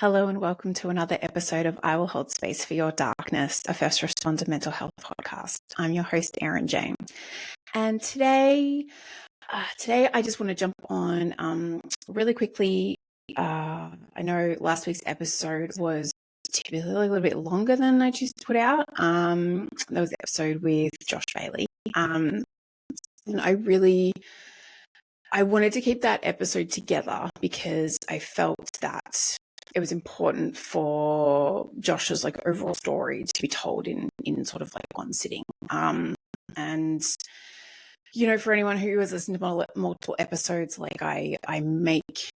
Hello and welcome to another episode of I Will Hold Space for Your Darkness, a first responder mental health podcast. I'm your host, Erin James. And today I just want to jump on really quickly. I know last week's episode was typically a little bit longer than I choose to put out. That was the episode with Josh Bailey. And I wanted to keep that episode together because I felt that it was important for Josh's overall story to be told in sort of one sitting. And for anyone who has listened to multiple episodes, I make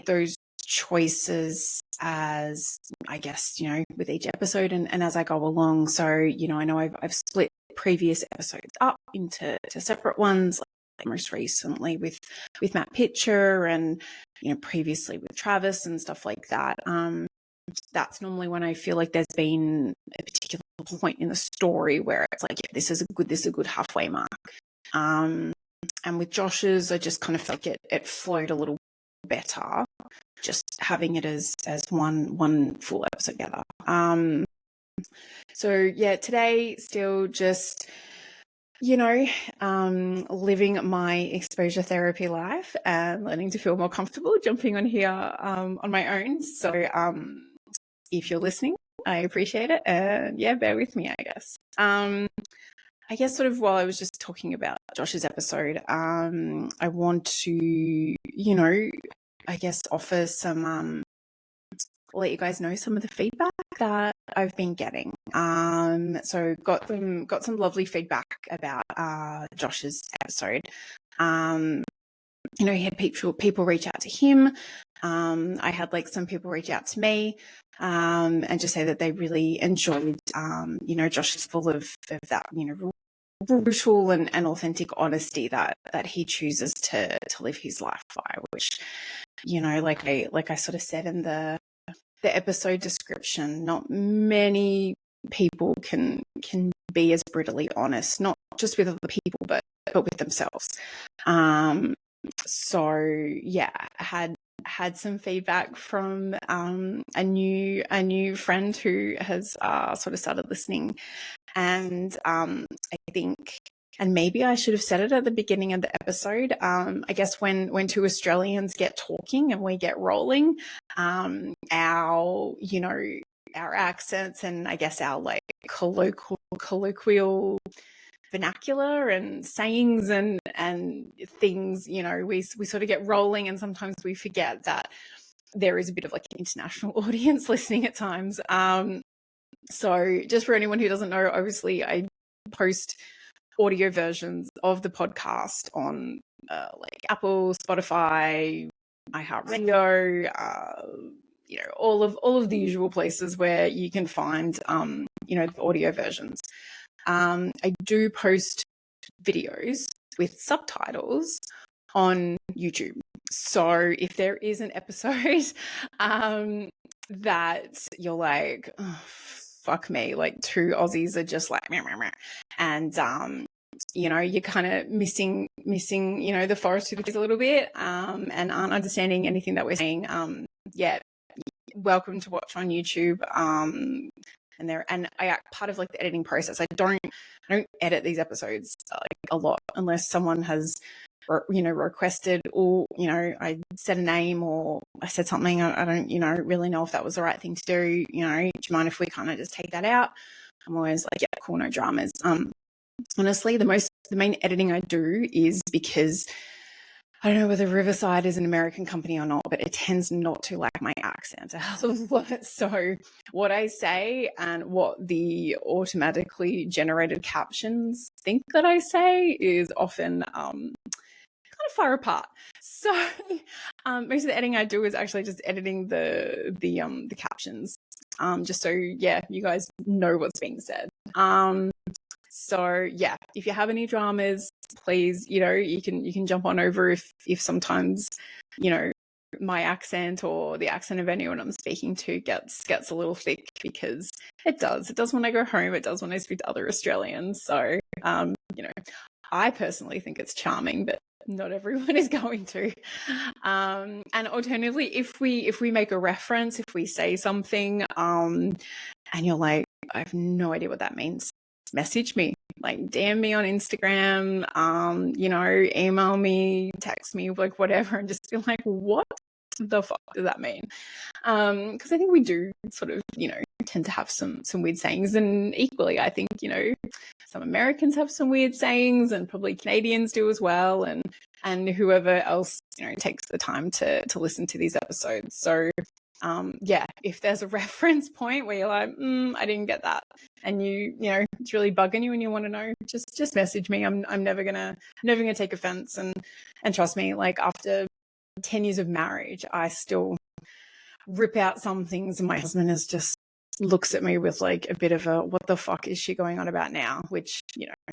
those choices as, I guess, with each episode and as I go along. So, I know I've split previous episodes up into separate ones, most recently with Matt Pitcher and previously with Travis and stuff like that. That's normally when I feel like there's been a particular point in the story where it's this is a good halfway mark. And with Josh's, I just kind of felt it flowed a little better just having it as one full episode together. So yeah, today still just living my exposure therapy life and learning to feel more comfortable jumping on here on my own. So if you're listening, I appreciate it. And yeah, bear with me, I guess. I guess sort of while I was just talking about Josh's episode, I want to, I guess offer some, let you guys know some of the feedback that I've been getting. So got some lovely feedback about Josh's episode. He had people reach out to him. I had some people reach out to me and just say that they really enjoyed, Josh is full of that, brutal and authentic honesty that he chooses to live his life by, which, like I sort of said in the episode description, not many people can be as brutally honest, not just with other people, but with themselves. So yeah, I had some feedback from a new friend who has sort of started listening, and I think, and maybe I should have said it at the beginning of the episode, I guess when two Australians get talking and we get rolling, our accents and I guess our colloquial vernacular and sayings and things, we sort of get rolling, and sometimes we forget that there is a bit of an international audience listening at times. So just for anyone who doesn't know, obviously I post audio versions of the podcast on Apple, Spotify, iHeartRadio, all of the usual places where you can find the audio versions. I do post videos with subtitles on YouTube. So if there is an episode that you're like, oh, fuck me, two Aussies are just meh, meh, meh. And you're kind of missing the forest through the trees a little bit, and aren't understanding anything that we're saying, welcome to watch on YouTube. And I part of the editing process. I don't edit these episodes a lot unless someone has requested, or I said a name or I said something I don't really know if that was the right thing to do. Do you mind if we kind of just take that out? I'm always yeah, cool, no dramas. Honestly, the main editing I do is because I don't know whether Riverside is an American company or not, but it tends not to like my accent a hell of a lot. So what I say and what the automatically generated captions think that I say is often kind of far apart. So most of the editing I do is actually just editing the captions, just so yeah, you guys know what's being said. So yeah, if you have any dramas, please, you can jump on over if sometimes, my accent or the accent of anyone I'm speaking to gets a little thick, because it does when I go home, it does when I speak to other Australians. So, I personally think it's charming, but not everyone is going to. And alternatively, if we make a reference, if we say something, and you're like, I have no idea what that means, message me, like DM me on Instagram, email me, text me, like whatever, and just be like, what the fuck does that mean? Because I think we do sort of, tend to have some weird sayings, and equally, I think, some Americans have some weird sayings, and probably Canadians do as well, and whoever else, takes the time to listen to these episodes. So if there's a reference point where you're like, I didn't get that, and it's really bugging you and you want to know, just message me. I'm never gonna take offense, and trust me, like after 10 years of marriage, I still rip out some things, and my husband is just looks at me with like a bit of a, what the fuck is she going on about now, which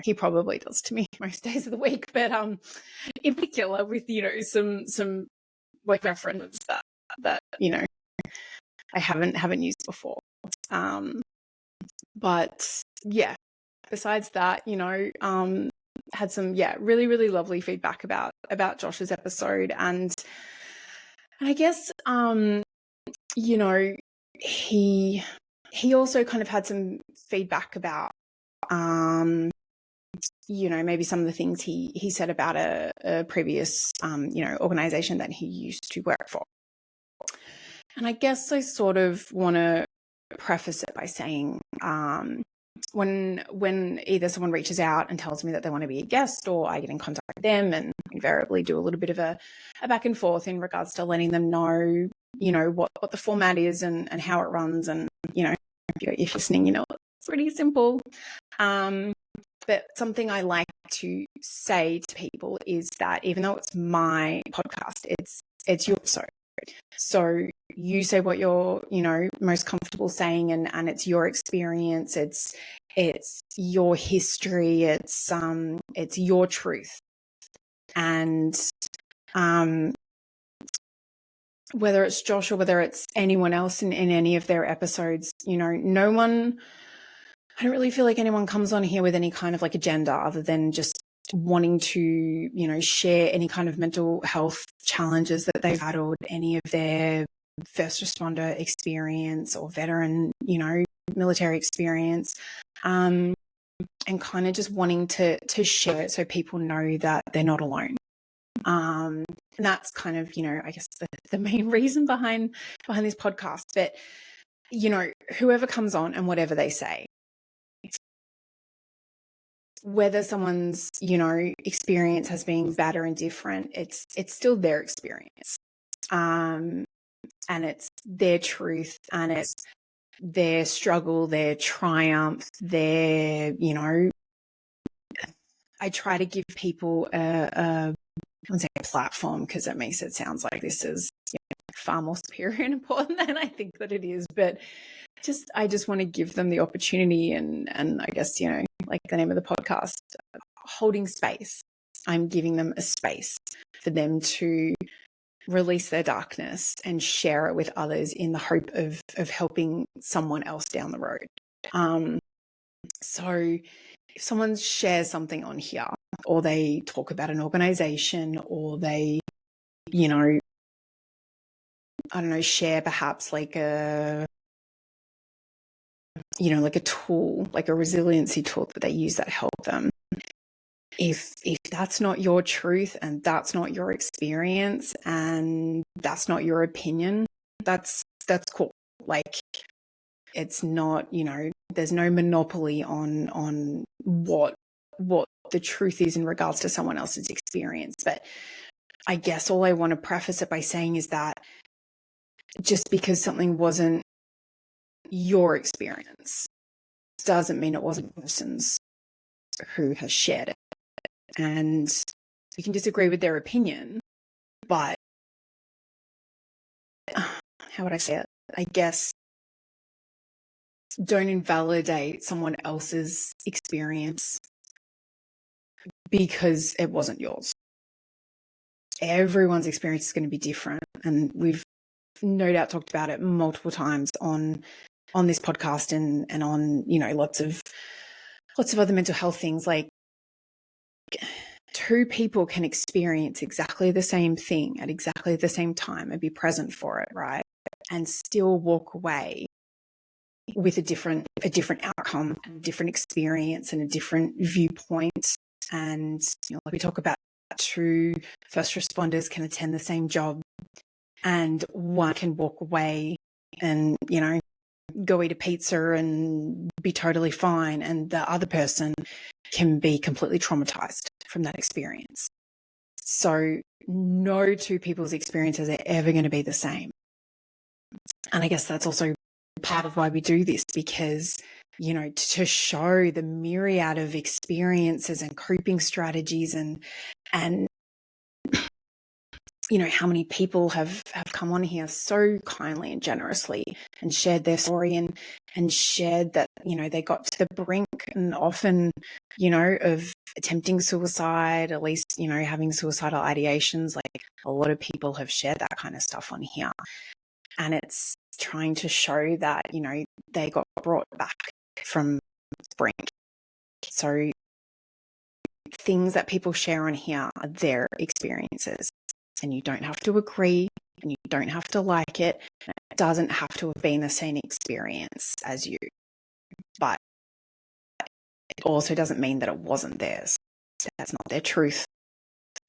he probably does to me most days of the week, but in particular with some like reference that I haven't used before. But yeah, besides that, had some really, really lovely feedback about Josh's episode, and I guess he also kind of had some feedback about maybe some of the things he said about a previous organization that he used to work for. And I guess I sort of want to preface it by saying when either someone reaches out and tells me that they want to be a guest, or I get in contact with them, and invariably do a little bit of a back and forth in regards to letting them know, what the format is and how it runs. And, if you're listening, it's pretty simple. But something I like to say to people is that even though it's my podcast, it's your episode. So you say what you're, most comfortable saying, and it's your experience. It's your history. It's your truth. And whether it's Josh or whether it's anyone else in any of their episodes, no one, I don't really feel like anyone comes on here with any kind of like agenda other than just wanting to, share any kind of mental health challenges that they've had, or any of their first responder experience or veteran, military experience, and kind of just wanting to share it so people know that they're not alone. And that's kind of, I guess the main reason behind this podcast. But, whoever comes on and whatever they say, whether someone's, experience has been bad or indifferent, it's still their experience. And it's their truth, and it's their struggle, their triumph, their, I try to give people I wouldn't say a platform, because it makes it sound like this is far more superior and important than I think that it is. But I just want to give them the opportunity, and I guess, like the name of the podcast, holding space. I'm giving them a space for them to release their darkness and share it with others in the hope of helping someone else down the road. So if someone shares something on here, or they talk about an organization, or they, I don't know, share perhaps like a tool, like a resiliency tool that they use that help them. If that's not your truth, and that's not your experience, and that's not your opinion, that's cool. Like, it's not, there's no monopoly on what the truth is in regards to someone else's experience. But I guess all I want to preface it by saying is that just because something wasn't your experience doesn't mean it wasn't a person's who has shared it. And you can disagree with their opinion, but how would I say it? I guess don't invalidate someone else's experience because it wasn't yours. Everyone's experience is going to be different, and we've no doubt talked about it multiple times on this podcast and on lots of other mental health things. Like, two people can experience exactly the same thing at exactly the same time and be present for it, right? And still walk away with a different outcome, and a different experience, and a different viewpoint. And, like we talk about, two first responders can attend the same job, and one can walk away and, go eat a pizza and be totally fine. And the other person can be completely traumatized from that experience. So no two people's experiences are ever going to be the same. And I guess that's also part of why we do this, because, to show the myriad of experiences and coping strategies and how many people have come on here so kindly and generously and shared their story and shared that, they got to the brink and often, of attempting suicide, at least, having suicidal ideations. Like, a lot of people have shared that kind of stuff on here. And it's trying to show that, they got brought back from the brink. So things that people share on here are their experiences. And you don't have to agree, and you don't have to like it. It doesn't have to have been the same experience as you. But it also doesn't mean that it wasn't theirs. That's not their truth,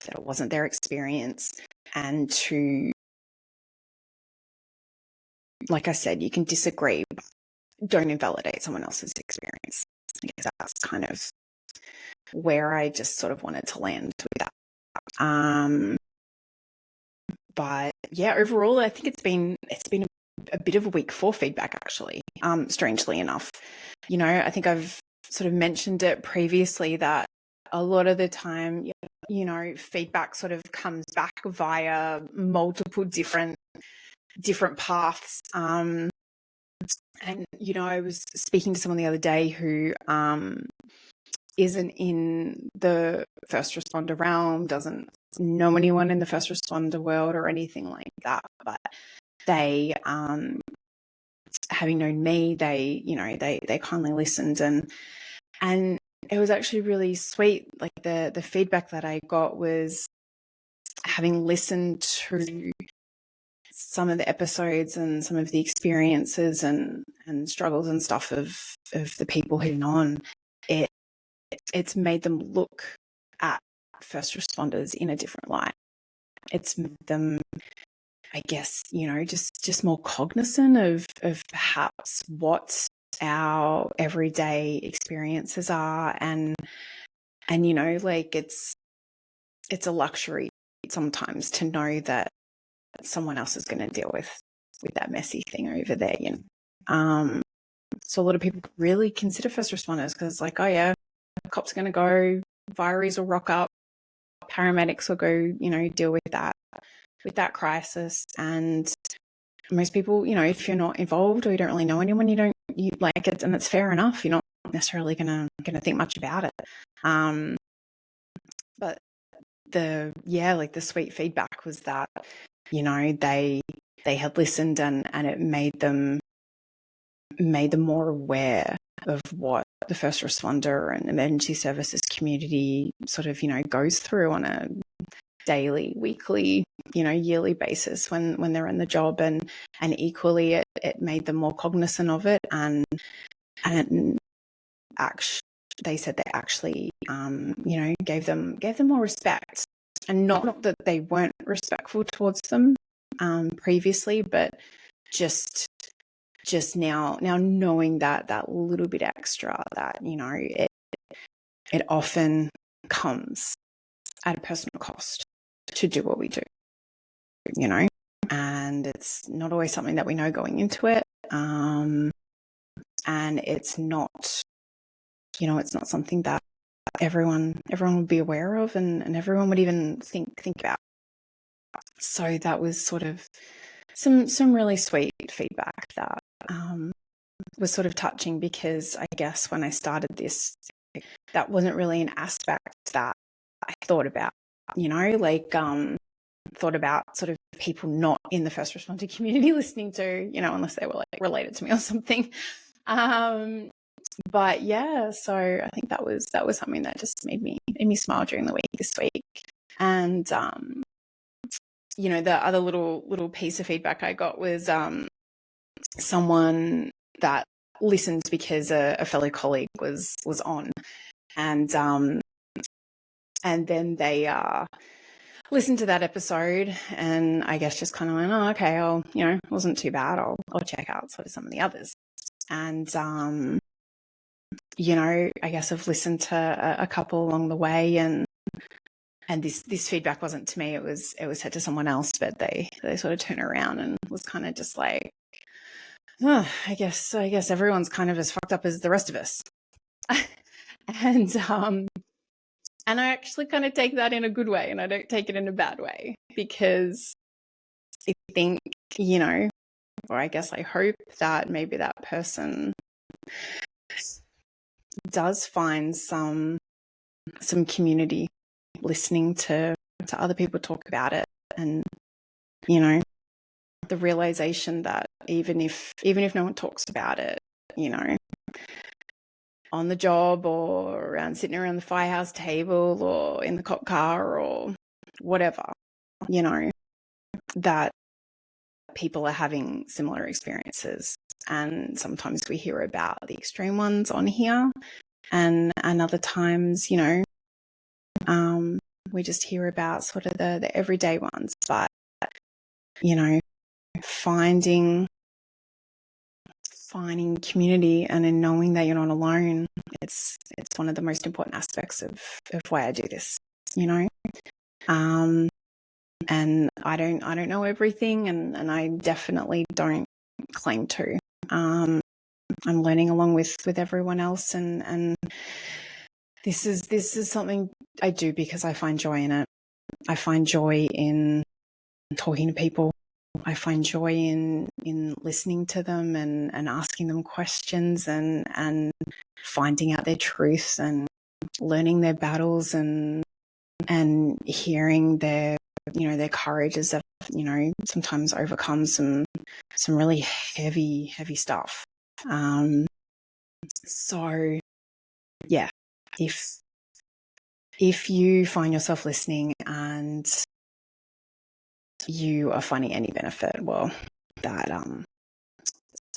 that it wasn't their experience. And like I said, you can disagree, but don't invalidate someone else's experience. I guess that's kind of where I just sort of wanted to land with that. But yeah, overall, I think it's been a bit of a week for feedback, actually, strangely enough. I think I've sort of mentioned it previously that a lot of the time, feedback sort of comes back via multiple different paths. And, I was speaking to someone the other day who isn't in the first responder realm, doesn't know anyone in the first responder world or anything like that, but they, having known me, they kindly listened, and it was actually really sweet. Like, the feedback that I got was, having listened to some of the episodes and some of the experiences and struggles and stuff of the people who've on, it's made them look at first responders in a different light. It's made them, I guess, just more cognizant of perhaps what our everyday experiences are, and like, it's a luxury sometimes to know that someone else is going to deal with that messy thing over there. So a lot of people really consider first responders because it's like, oh yeah, cops are going to go, fireys will rock up, paramedics will go, deal with that crisis. And most people, if you're not involved or you don't really know anyone, you like it, and it's fair enough. You're not necessarily gonna think much about it. But the sweet feedback was that, they had listened, and it made them more aware of what the first responder and emergency services community sort of, goes through on a daily, weekly, yearly basis when they're in the job, and equally it made them more cognizant of it, and actually they said they actually gave them more respect, and not that they weren't respectful towards them previously, but just now knowing that little bit extra, that it often comes at a personal cost to do what we do, and it's not always something that we know going into it, and it's not something that everyone would be aware of, and everyone would even think about. So that was sort of some really sweet feedback that was sort of touching, because I guess when I started this, that wasn't really an aspect that I thought about, thought about sort of people not in the first responder community listening to, unless they were like related to me or something. But yeah, so I think that was something that just made me smile during the week this week. And you know, the other little piece of feedback I got was someone that listened because a fellow colleague was on, and then they listened to that episode, and I guess just kind of went, oh, okay, you know, it wasn't too bad. I'll check out sort of some of the others. And you know, I guess I've listened to a couple along the way, and this feedback wasn't to me, it was said to someone else, but they sort of turned around and was kind of just like, oh, I guess everyone's kind of as fucked up as the rest of us. And I actually kind of take that in a good way, and I don't take it in a bad way, because I think, you know, or I guess I hope that maybe that person does find some community listening to other people talk about it, and, you know, the realization that even if no one talks about it, you know, on the job or around sitting around the firehouse table or in the cop car or whatever, you know, that people are having similar experiences. And sometimes we hear about the extreme ones on here, and other times, you know, we just hear about sort of the everyday ones. But, you know, finding community and in knowing that you're not alone, it's one of the most important aspects of why I do this, you know. And I don't know everything, and I definitely don't claim to. I'm learning along with everyone else, and this is something I do because I find joy in it. I find joy in talking to people. I find joy in listening to them and asking them questions and finding out their truth and learning their battles and hearing their, you know, their courage as that, you know, sometimes overcome some really heavy stuff. So yeah, if you find yourself listening and you are finding any benefit, well, that's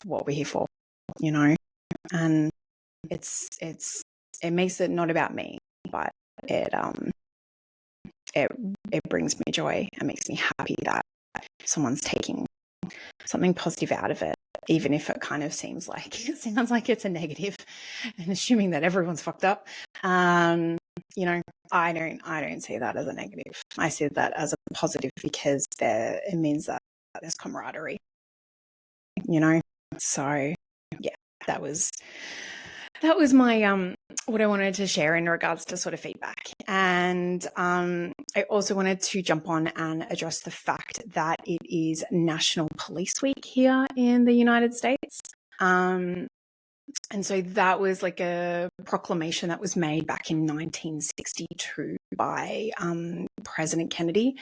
what we're here for, you know. And it makes it not about me, but it brings me joy. It makes me happy that someone's taking something positive out of it, even if it kind of sounds like it's a negative, and assuming that everyone's fucked up. You know, I don't see that as a negative. I see that as a positive, because it means that there's camaraderie, you know. So yeah, that was my what I wanted to share in regards to sort of feedback. And I also wanted to jump on and address the fact that it is National Police Week here in the United States. And so that was like a proclamation that was made back in 1962 by President Kennedy.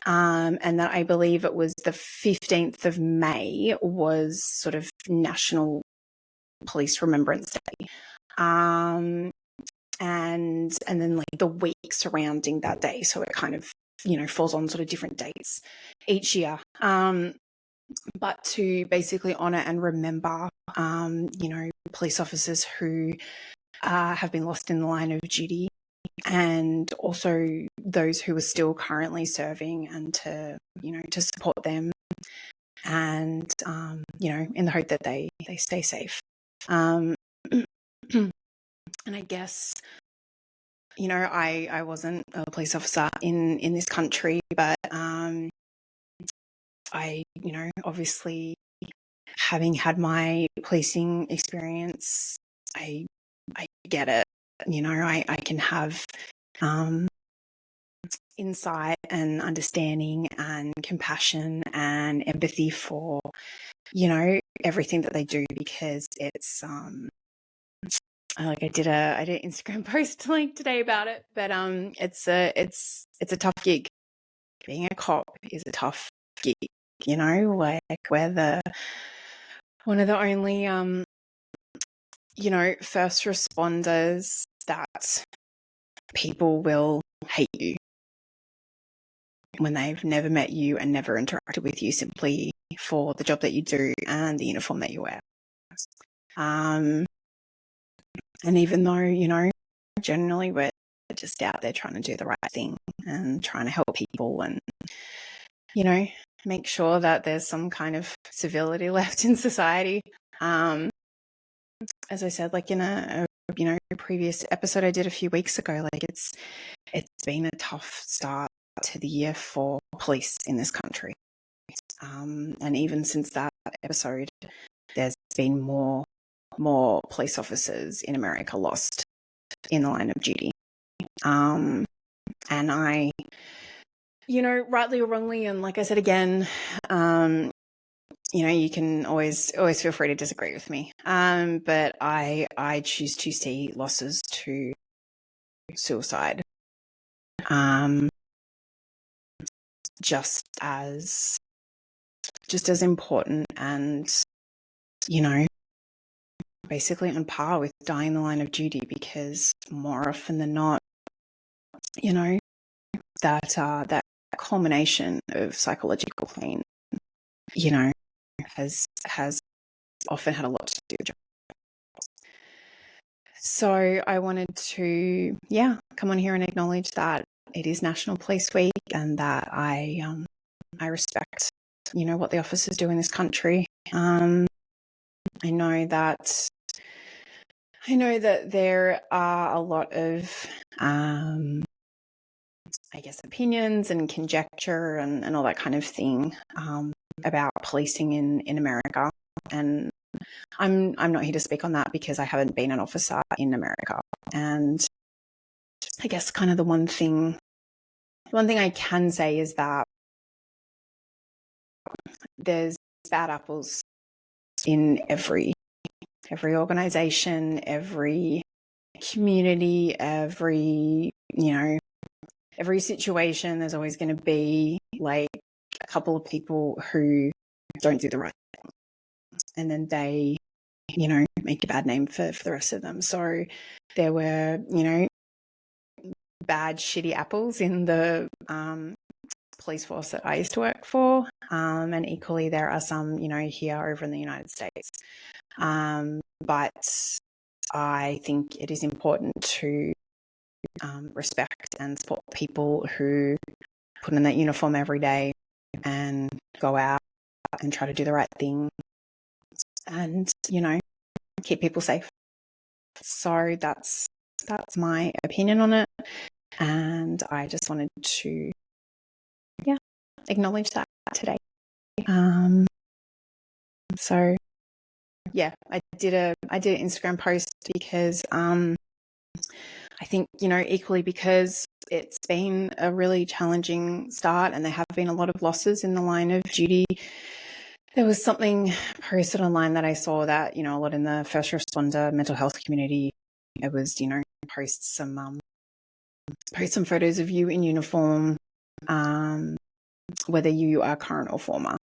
And that I believe it was the 15th of May was sort of National Police Remembrance Day. And then like the week surrounding that day. So it kind of, you know, falls on sort of different dates each year. But to basically honor and remember, you know, police officers who have been lost in the line of duty, and also those who are still currently serving, and to, you know, to support them, and, you know, in the hope that they stay safe. And I guess, you know, I wasn't a police officer in this country, but I, you know, obviously having had my policing experience, I get it. You know, I can have insight and understanding and compassion and empathy for, you know, everything that they do, because it's like I did an Instagram post like today about it, but it's a tough gig. Being a cop is a tough gig, you know, like we're one of the only first responders, that people will hate you when they've never met you and never interacted with you simply for the job that you do and the uniform that you wear. And even though, generally we're just out there trying to do the right thing and trying to help people and, make sure that there's some kind of civility left in society. As I said, like in a previous episode I did a few weeks ago, like it's been a tough start to the year for police in this country. And even since that episode, there's been more police officers in America lost in the line of duty. And I, rightly or wrongly, and like I said again, you can always feel free to disagree with me. But I choose to see losses to suicide just as important and, basically on par with dying in the line of duty, because more often than not, that culmination of psychological pain, has often had a lot to do with it. So I wanted to, come on here and acknowledge that it is National Police Week and that I respect, what the officers do in this country. I know that there are a lot of, opinions and conjecture and all that kind of thing about policing in America. And I'm not here to speak on that because I haven't been an officer in America. And I guess kind of the one thing I can say is that there's bad apples in every organization, every community, every situation. There's always going to be like a couple of people who don't do the right thing, and then they, make a bad name for the rest of them. So there were, bad, shitty apples in the police force that I used to work for. And equally, there are some, here over in the United States. But I think it is important to respect and support people who put in that uniform every day and go out and try to do the right thing and, keep people safe. So that's my opinion on it. And I just wanted to, acknowledge that today. So I did an Instagram post because I think, equally because it's been a really challenging start and there have been a lot of losses in the line of duty. There was something posted online that I saw that, a lot in the first responder mental health community. It was, post some photos of you in uniform, whether you are current or former.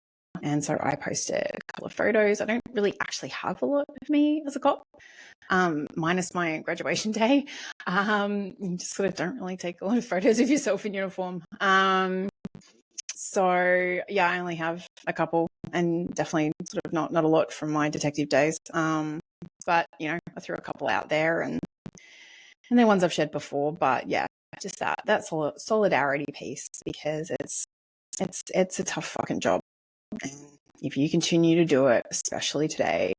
And so I posted a couple of photos. I don't really actually have a lot of me as a cop, minus my graduation day. You just sort of don't really take a lot of photos of yourself in uniform. So I only have a couple, and definitely sort of not a lot from my detective days. But I threw a couple out there, and they're ones I've shared before. But just that solidarity piece, because it's a tough fucking job. And if you continue to do it, especially today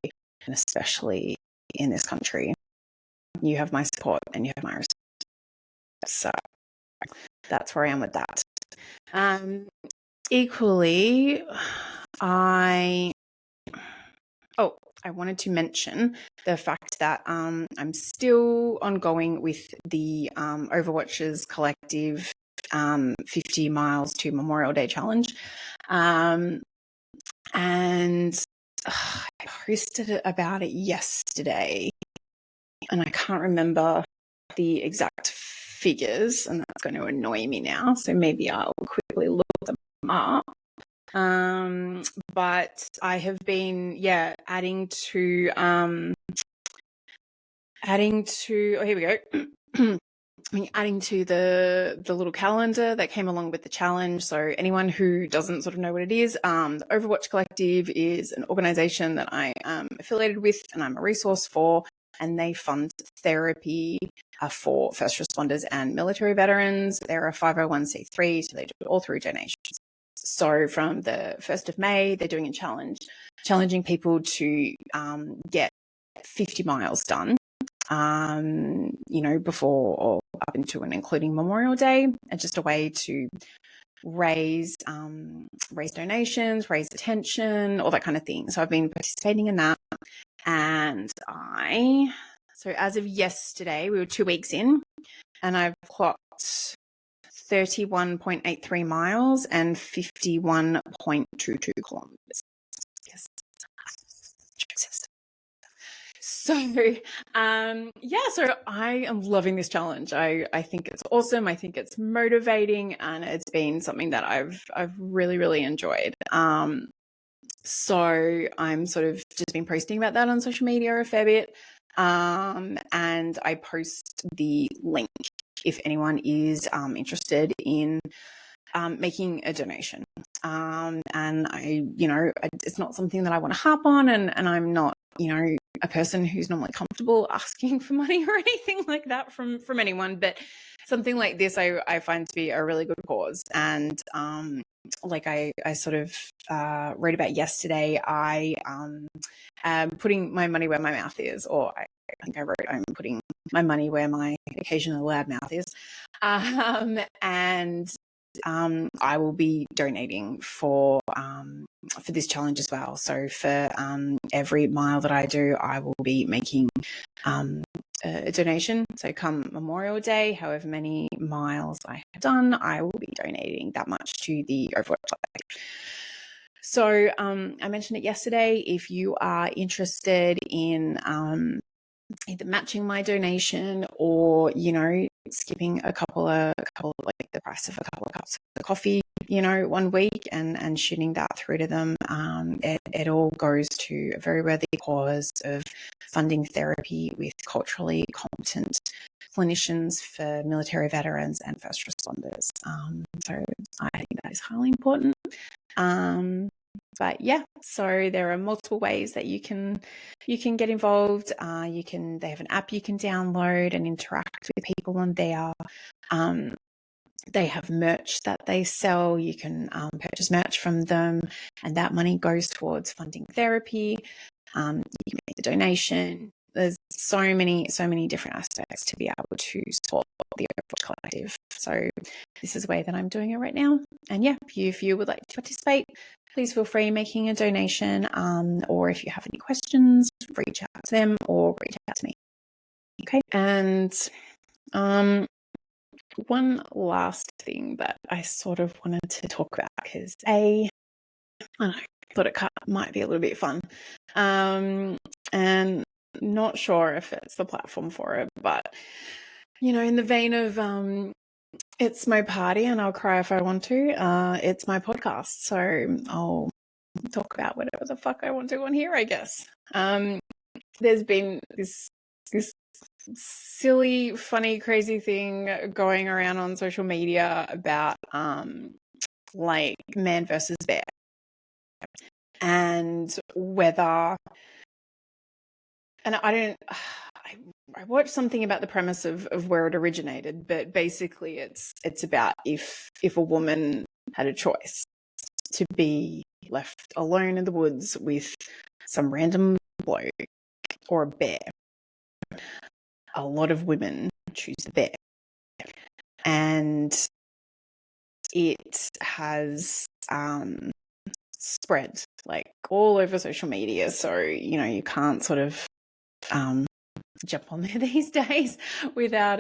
and especially in this country, you have my support and you have my respect. So that's where I am with that. Equally, I wanted to mention the fact that I'm still ongoing with the Overwatchers Collective 50 miles to Memorial Day challenge. And I posted about it yesterday, and I can't remember the exact figures, and that's going to annoy me now. So maybe I'll quickly look them up. But I have been, adding to adding to, here we go. Adding to the little calendar that came along with the challenge. So anyone who doesn't sort of know what it is, the Overwatch Collective is an organization that I am affiliated with and I'm a resource for, and they fund therapy for first responders and military veterans. They're a 501c3, so they do it all through donations. So from the 1st of May, they're doing a challenge, challenging people to get 50 miles done, before or up into and including Memorial Day, and just a way to raise donations, raise attention, all that kind of thing. So I've been participating in that. And so as of yesterday, we were 2 weeks in, and I've clocked 31.83 miles and 51.22 kilometers. Yes. So, so I am loving this challenge. I think it's awesome. I think it's motivating, and it's been something that I've really, really enjoyed. So I'm sort of just been posting about that on social media a fair bit. And I post the link if anyone is interested in making a donation. And it's not something that I want to harp on, and I'm not, a person who's normally comfortable asking for money or anything like that from anyone, but something like this I find to be a really good cause. And like I sort of read about yesterday, I am putting my money where my mouth is, or I think I wrote, I'm putting my money where my occasional loud mouth is. And I will be donating for this challenge as well. So for every mile that I do, I will be making a donation. So come Memorial Day, however many miles I have done, I will be donating that much to the Overwatch Collective. So I mentioned it yesterday. If you are interested in either matching my donation or, skipping a couple like the price of a couple of cups of coffee, 1 week and shooting that through to them, it all goes to a very worthy cause of funding therapy with culturally competent clinicians for military veterans and first responders. So I think that is highly important. But yeah, so there are multiple ways that you can get involved. They have an app you can download and interact with people on there. They have merch that they sell. You can purchase merch from them, and that money goes towards funding therapy. You can make the donation. There's so many different aspects to be able to support the Overwatch Collective. So this is the way that I'm doing it right now. And yeah, if you would like to participate, please feel free making a donation, or if you have any questions, reach out to them or reach out to me. Okay. And one last thing that I sort of wanted to talk about, because I thought it might be a little bit fun, and not sure if it's the platform for it, but in the vein of it's my party and I'll cry if I want to, it's my podcast, so I'll talk about whatever the fuck I want to on here, I guess. There's been this silly, funny, crazy thing going around on social media about like man versus bear, and whether, and I watched something about the premise of where it originated, but basically it's about if a woman had a choice to be left alone in the woods with some random bloke or a bear, a lot of women choose the bear. And it has spread like all over social media. So, you can't sort of jump on there these days without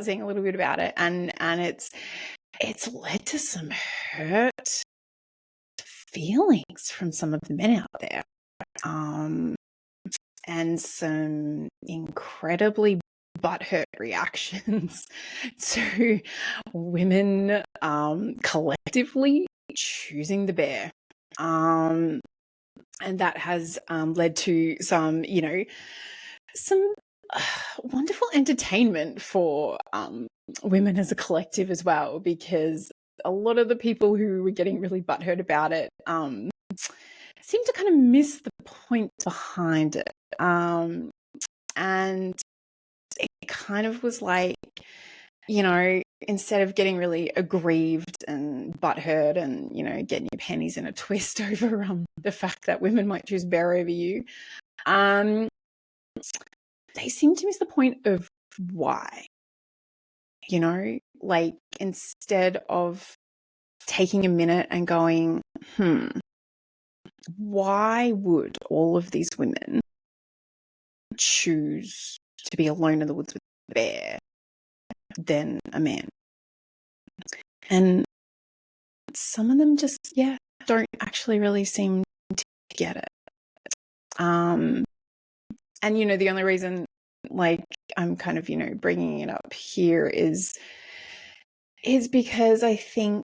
seeing a little bit about it. And it's led to some hurt feelings from some of the men out there. And some incredibly butthurt reactions to women collectively choosing the bear. And that has led to some wonderful entertainment for women as a collective as well, because a lot of the people who were getting really butthurt about it seem to kind of miss the point behind it. And it kind of was like, instead of getting really aggrieved and butthurt and, getting your panties in a twist over the fact that women might choose bear over you, they seem to miss the point of why. Like, instead of taking a minute and going, why would all of these women choose to be alone in the woods with a bear than a man? And some of them just, don't actually really seem to get it. And, the only reason, like, I'm kind of, bringing it up here is because I think,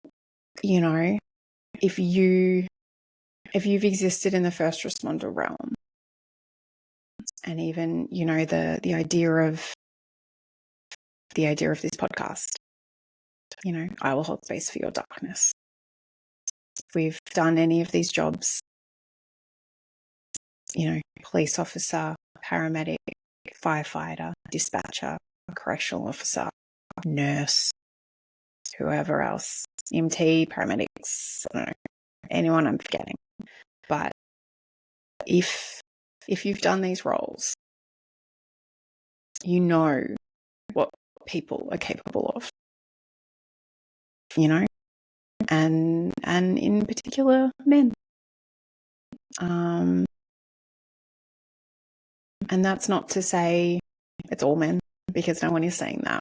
if you've existed in the first responder realm, and even, the idea of this podcast, I will hold space for your darkness. If we've done any of these jobs, police officer, paramedic, firefighter, dispatcher, correctional officer, nurse, whoever else, EMT, paramedics, I don't know, anyone I'm forgetting. But if you've done these roles, you know what people are capable of, and in particular men. And that's not to say it's all men, because no one is saying that.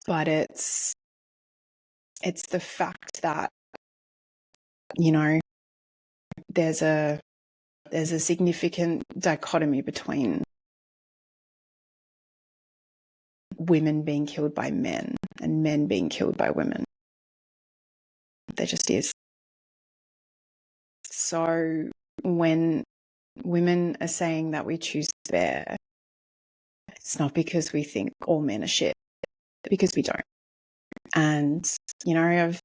But it's the fact that, there's a significant dichotomy between women being killed by men and men being killed by women. There just is. So when women are saying that we choose bear, it's not because we think all men are shit, because we don't. And, I've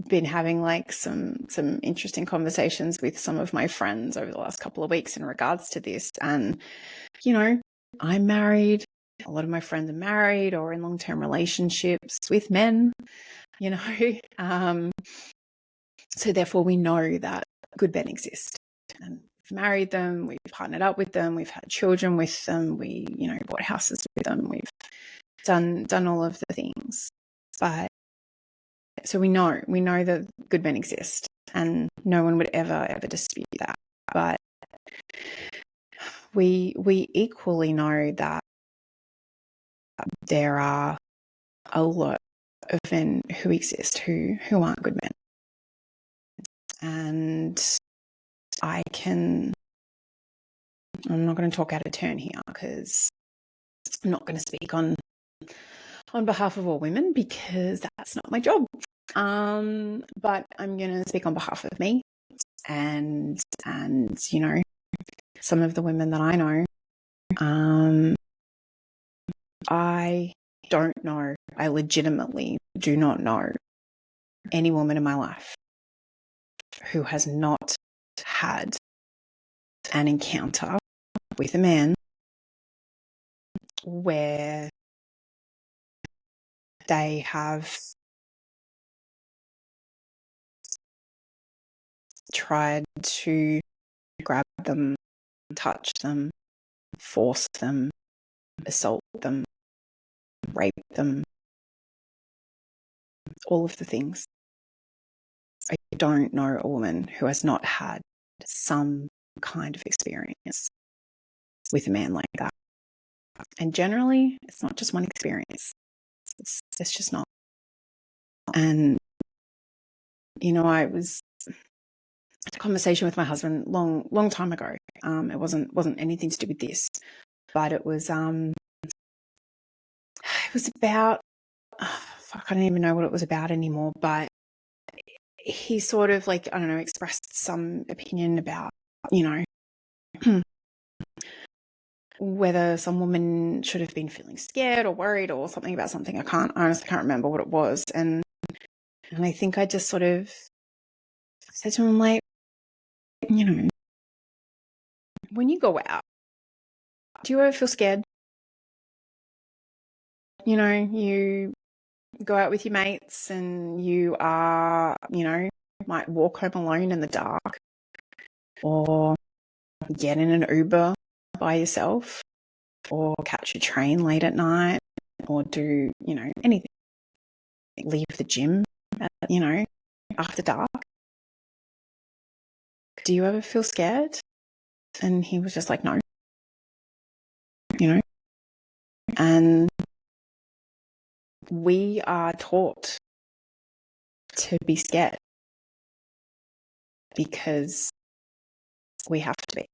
been having like some interesting conversations with some of my friends over the last couple of weeks in regards to this. And, I'm married. A lot of my friends are married or in long-term relationships with men, so therefore we know that good men exist. And we've married them, we've partnered up with them, we've had children with them, we, bought houses with them, we've done all of the things. But so we know that good men exist, and no one would ever dispute that. But we equally know that there are a lot of men who exist who aren't good men. And I'm not going to talk out of turn here, because I'm not going to speak on behalf of all women, because that's not my job. But I'm going to speak on behalf of me and some of the women that I know. I don't know. I legitimately do not know any woman in my life who has not had an encounter with a man where they have tried to grab them, touch them, force them, assault them, rape them, all of the things. I don't know a woman who has not had some kind of experience with a man like that. And generally, it's not just one experience. It's just not. And, I had a conversation with my husband long time ago. It wasn't anything to do with this, but it was about, I don't even know what it was about anymore, but he sort of like, I don't know, expressed some opinion about, whether some woman should have been feeling scared or worried or something about something. I honestly can't remember what it was. And I think I just sort of said to him, like, you know, when you go out, do you ever feel scared? You know, you go out with your mates and you are, you know, might walk home alone in the dark or get in an Uber by yourself or catch a train late at night or do, you know, anything. Leave the gym, you know, after dark. Do you ever feel scared? And he was just like, no, you know. And we are taught to be scared because we have to be.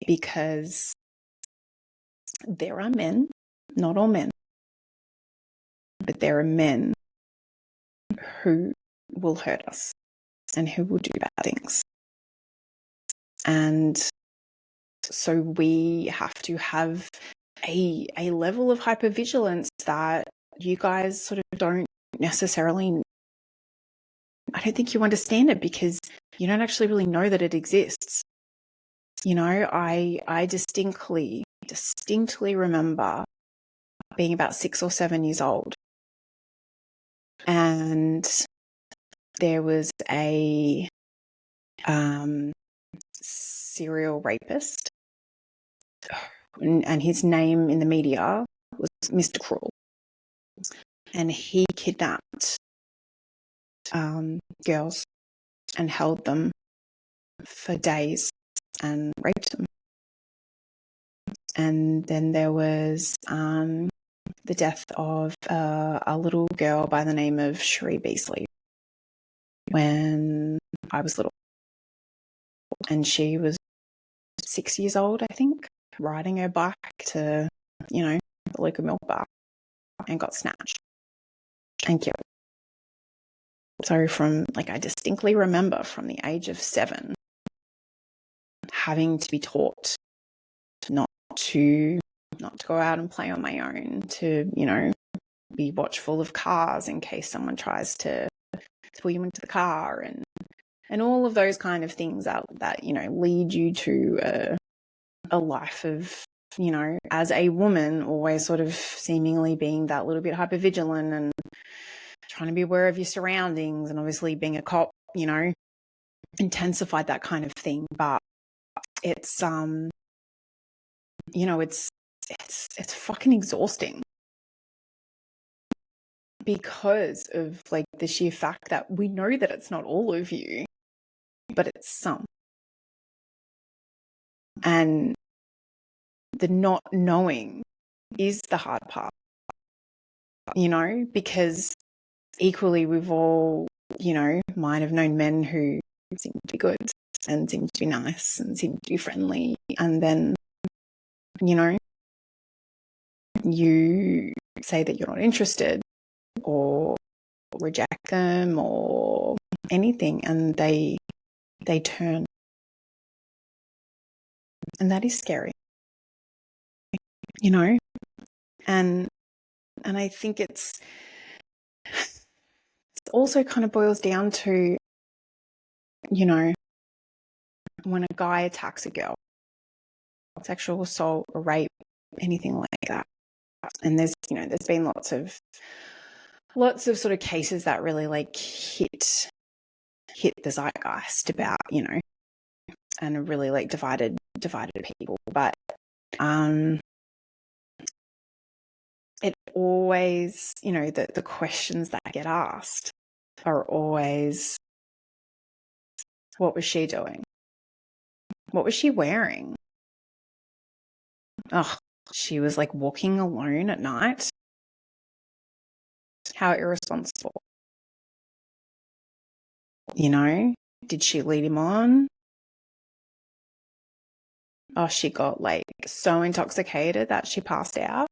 Because there are men, not all men, but there are men who will hurt us and who will do bad things. And so we have to have a level of hypervigilance that you guys sort of don't necessarily, I don't think you understand it because you don't actually really know that it exists. You know, I distinctly remember being about 6 or 7 years old, and there was a serial rapist, and his name in the media was Mr. Cruel, and he kidnapped girls and held them for days and raped them. And then there was the death of a little girl by the name of Cherie Beasley when I was little. And she was 6 years old, I think, riding her bike to, you know, the local milk bar and got snatched and killed. So I distinctly remember from the age of 7 having to be taught not to go out and play on my own, to, you know, be watchful of cars in case someone tries to pull you into the car, and all of those kind of things that you know, lead you to a life of, you know, as a woman, always sort of seemingly being that little bit hypervigilant and trying to be aware of your surroundings, and obviously being a cop, you know, intensified that kind of thing. But it's you know, it's fucking exhausting because of like the sheer fact that we know that it's not all of you, but it's some. And the not knowing is the hard part, you know, because equally we've all, you know, might have known men who seem to be good and seem to be nice and seem to be friendly, and then, you know, you say that you're not interested or reject them or anything, and they turn. And that is scary, you know. And I think it's also kind of boils down to, you know, when a guy attacks a girl, sexual assault or rape, anything like that. And there's, you know, there's been lots of sort of cases that really like hit the zeitgeist about, you know, and really like divided people. But it always, you know, the questions that get asked are always, what was she doing? What was she wearing? Oh, she was like walking alone at night. How irresponsible. You know, did she lead him on? Oh, she got like so intoxicated that she passed out.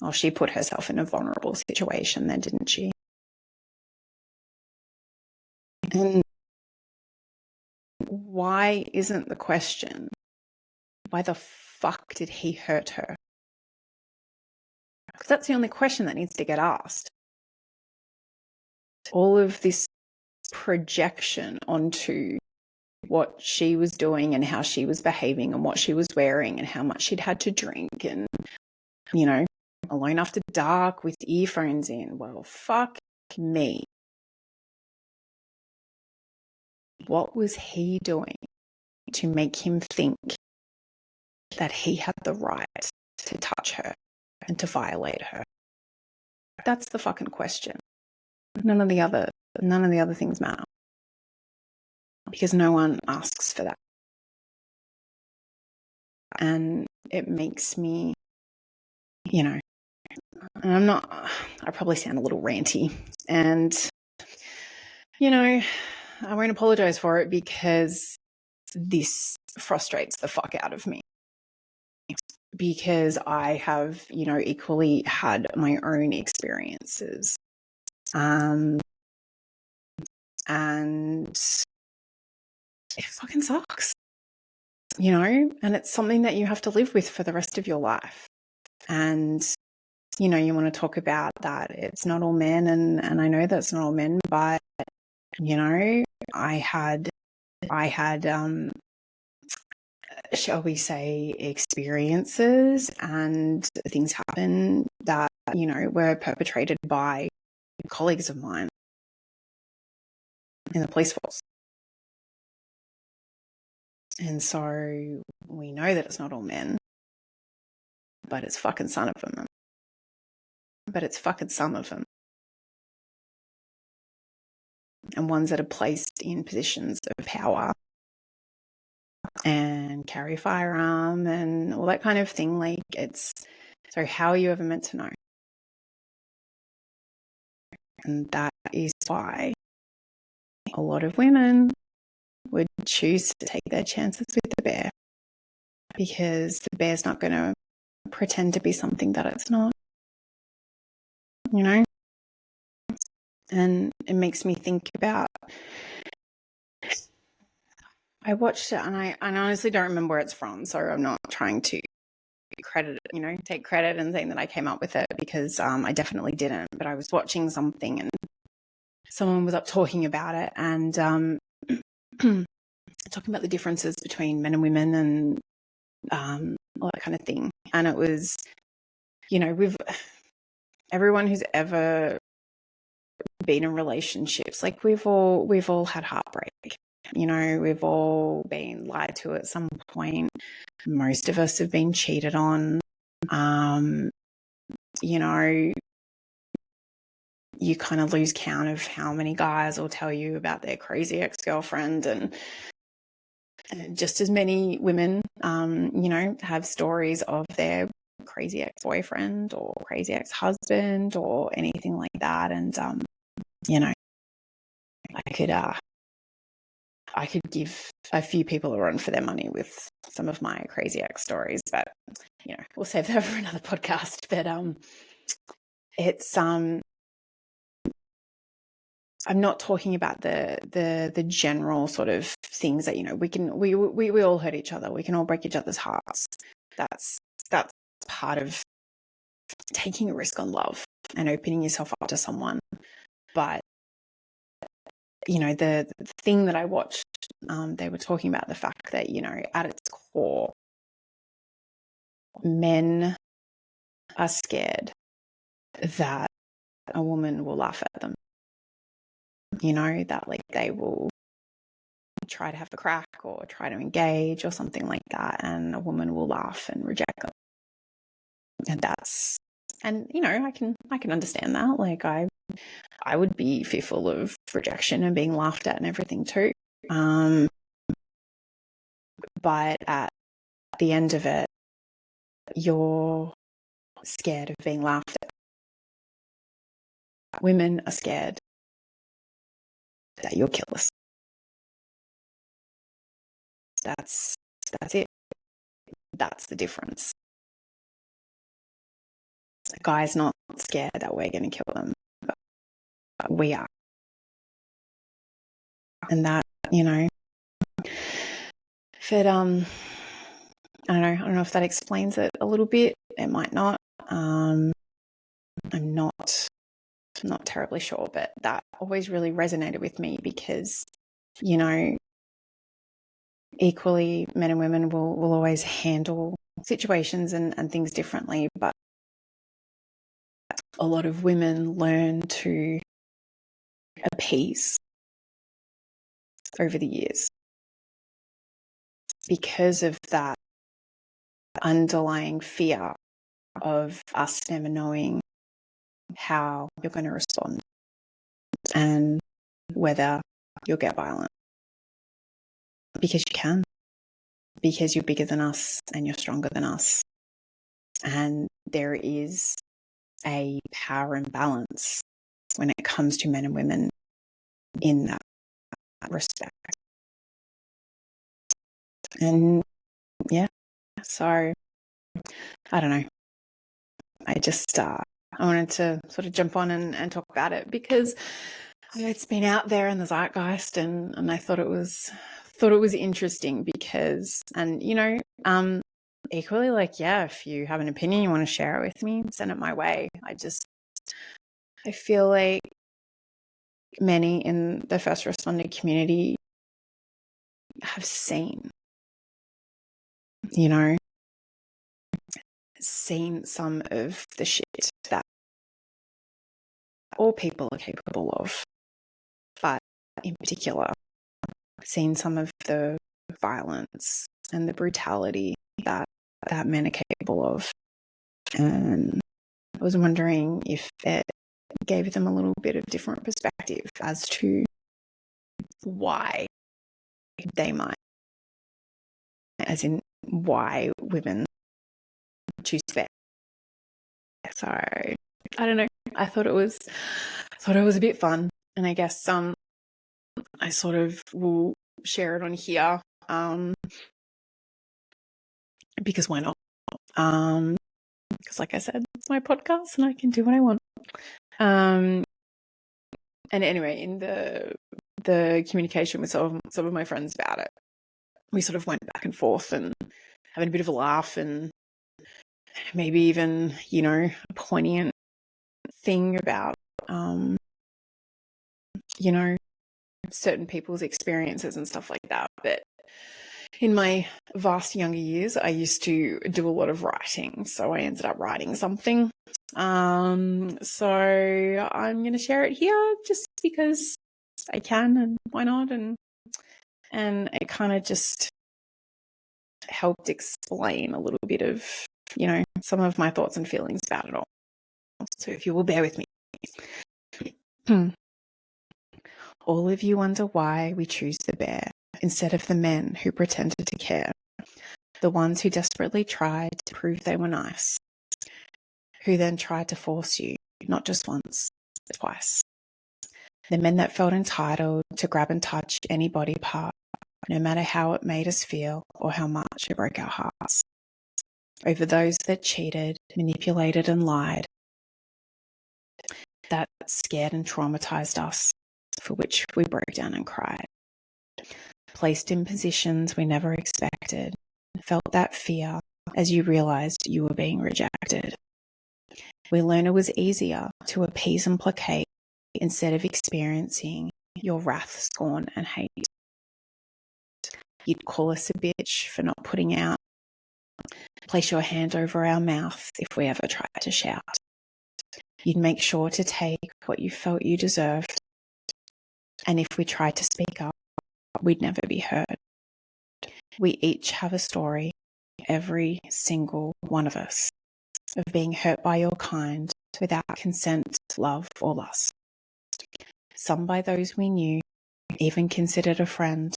Oh, she put herself in a vulnerable situation then, didn't she? And why isn't the question, why the fuck did he hurt her? Because that's the only question that needs to get asked. All of this projection onto what she was doing and how she was behaving and what she was wearing and how much she'd had to drink and, you know, alone after dark with earphones in. Well, fuck me. What was he doing to make him think that he had the right to touch her and to violate her? That's the fucking question. None of the other things matter. Because no one asks for that. And it makes me, you know, and I probably sound a little ranty. And, you know, I won't apologize for it because this frustrates the fuck out of me. Because I have, you know, equally had my own experiences. And it fucking sucks, you know, and it's something that you have to live with for the rest of your life. And, you know, you want to talk about that it's not all men, and I know that's not all men, but, you know, I had shall we say, experiences and things happen that, you know, were perpetrated by colleagues of mine in the police force. And so we know that it's not all men, but it's fucking some of them. And ones that are placed in positions of power and carry a firearm and all that kind of thing. Like, it's, so how are you ever meant to know? And that is why a lot of women would choose to take their chances with the bear, because the bear's not going to pretend to be something that it's not, you know? And it makes me think about, I watched it and I honestly don't remember where it's from, so I'm not trying to credit it, you know, take credit and saying that I came up with it, because I definitely didn't. But I was watching something and someone was up talking about it and talking about the differences between men and women and all that kind of thing. And it was, you know, everyone who's ever been in relationships, like we've all had heartbreak. You know, we've all been lied to at some point. Most of us have been cheated on. You know, you kind of lose count of how many guys will tell you about their crazy ex-girlfriend, and just as many women, you know, have stories of their crazy ex-boyfriend or crazy ex-husband or anything like that. And, you know, I could give a few people a run for their money with some of my crazy ex stories, but, you know, we'll save that for another podcast. But it's I'm not talking about the general sort of things that, you know, we all hurt each other. We can all break each other's hearts. That's part of taking a risk on love and opening yourself up to someone. But, you know, the thing that I watched, they were talking about the fact that, you know, at its core, men are scared that a woman will laugh at them. You know, that like they will try to have a crack or try to engage or something like that, and a woman will laugh and reject them. And you know, I can understand that. Like I would be fearful of rejection and being laughed at and everything too. But at the end of it, you're scared of being laughed at. Women are scared that you'll kill us. That's it. That's the difference. The guy's not scared that we're going to kill them, but we are. And that, you know, but don't know if that explains it a little bit. It might not. I'm not terribly sure, but that always really resonated with me because, you know, equally men and women will always handle situations and things differently, but a lot of women learn to appease over the years because of that underlying fear of us never knowing how you're going to respond and whether you'll get violent. Because you can. Because you're bigger than us and you're stronger than us. And there is a power imbalance when it comes to men and women in that respect. And yeah, so I don't know. I just I wanted to sort of jump on and talk about it because it's been out there in the zeitgeist, and I thought it was interesting because, and you know, equally, like, yeah, if you have an opinion, you want to share it with me, send it my way. I feel like many in the first responder community have seen, you know, seen some of the shit that all people are capable of, but in particular, seen some of the violence and the brutality that men are capable of. And I was wondering if it gave them a little bit of different perspective as to why they might, as in why women choose to. So I don't know. I thought it was a bit fun, and I guess I sort of will share it on here because why not? Because like I said, it's my podcast and I can do what I want. And anyway, in the communication with some of my friends about it, we sort of went back and forth and having a bit of a laugh and maybe even, you know, a poignant thing about, you know, certain people's experiences and stuff like that. But in my vast younger years, I used to do a lot of writing. So I ended up writing something. So I'm going to share it here just because I can, and why not? And it kind of just helped explain a little bit of, you know, some of my thoughts and feelings about it all. So if you will bear with me. All of you wonder why we choose the bear instead of the men who pretended to care, the ones who desperately tried to prove they were nice, who then tried to force you, not just once, but twice. The men that felt entitled to grab and touch any body part, no matter how it made us feel or how much it broke our hearts. Over those that cheated, manipulated and lied, that scared and traumatized us, for which we broke down and cried. Placed in positions we never expected, felt that fear as you realized you were being rejected. We learned it was easier to appease and placate instead of experiencing your wrath, scorn and hate. You'd call us a bitch for not putting out, place your hand over our mouth if we ever tried to shout. You'd make sure to take what you felt you deserved, and if we tried to speak up, we'd never be heard. We each have a story, every single one of us, of being hurt by your kind without consent, love or lust. Some by those we knew, even considered a friend,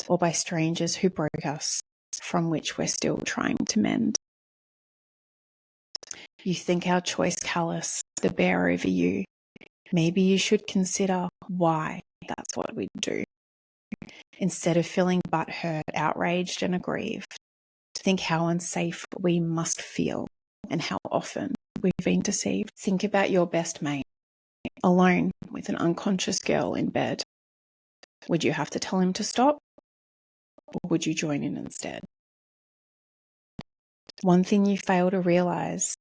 or by strangers who broke us, from which we're still trying to mend. You think our choice callous, the bear over you. Maybe you should consider why that's what we do. Instead of feeling butthurt, outraged and aggrieved, think how unsafe we must feel and how often we've been deceived. Think about your best mate, alone with an unconscious girl in bed. Would you have to tell him to stop? Or would you join in instead? One thing you fail to realize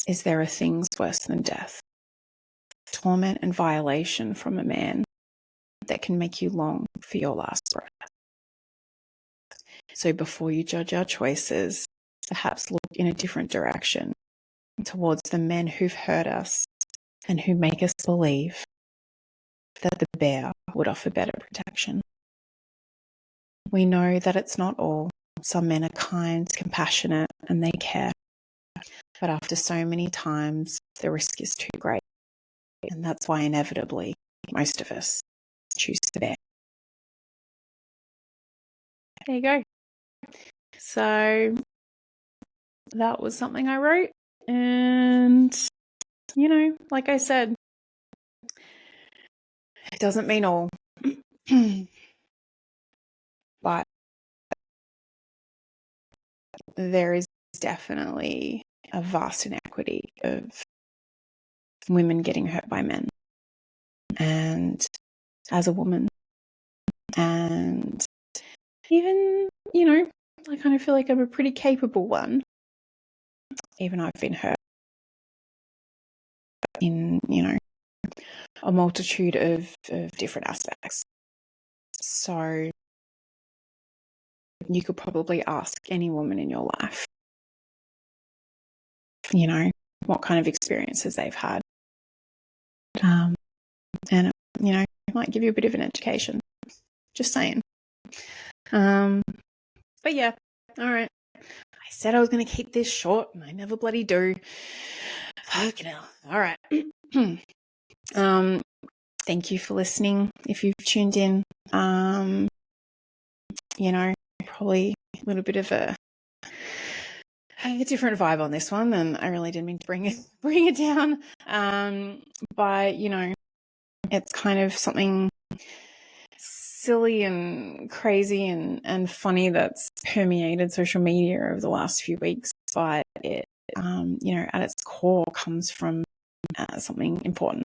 is there are things worse than death, torment and violation from a man that can make you long for your last breath. So before you judge our choices, perhaps look in a different direction towards the men who've hurt us and who make us believe that the bear would offer better protection. We know that it's not all. Some men are kind, compassionate, and they care. But after so many times, the risk is too great. And that's why inevitably, most of us choose the bear. There you go. So that was something I wrote. And, you know, like I said, it doesn't mean all. But there is definitely a vast inequity of women getting hurt by men. And as a woman, and even, you know, I kind of feel like I'm a pretty capable one, even though I've been hurt in, you know, a multitude of different aspects. So you could probably ask any woman in your life, you know, what kind of experiences they've had. And, you know, it might give you a bit of an education. Just saying. But yeah, all right. I said I was going to keep this short, and I never bloody do. Fucking hell. All right. Thank you for listening. If you've tuned in, you know, probably a little bit of a different vibe on this one, and I really didn't mean to bring it down. But you know, it's kind of something silly and crazy and funny that's permeated social media over the last few weeks, but it, you know, at its core comes from something important,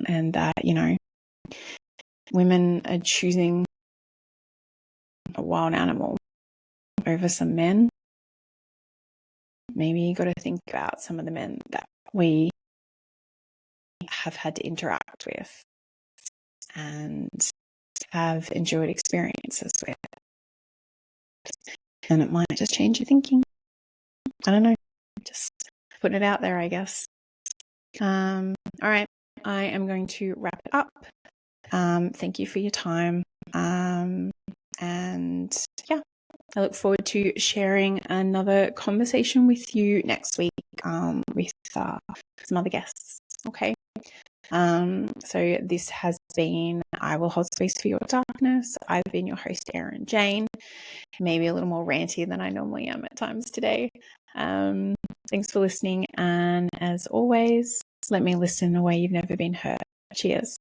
and that, you know, women are choosing a wild animal over some men. Maybe you got to think about some of the men that we have had to interact with and have enjoyed experiences with. And it might just change your thinking. I don't know. Just putting it out there, I guess. All right. I am going to wrap it up. Thank you for your time. And yeah, I look forward to sharing another conversation with you next week with some other guests. Okay. So this has been I Will Hold Space for Your Darkness. I've been your host, Erin Jane. Maybe a little more ranty than I normally am at times today. Thanks for listening. And as always, let me listen in a way you've never been hurt. Cheers.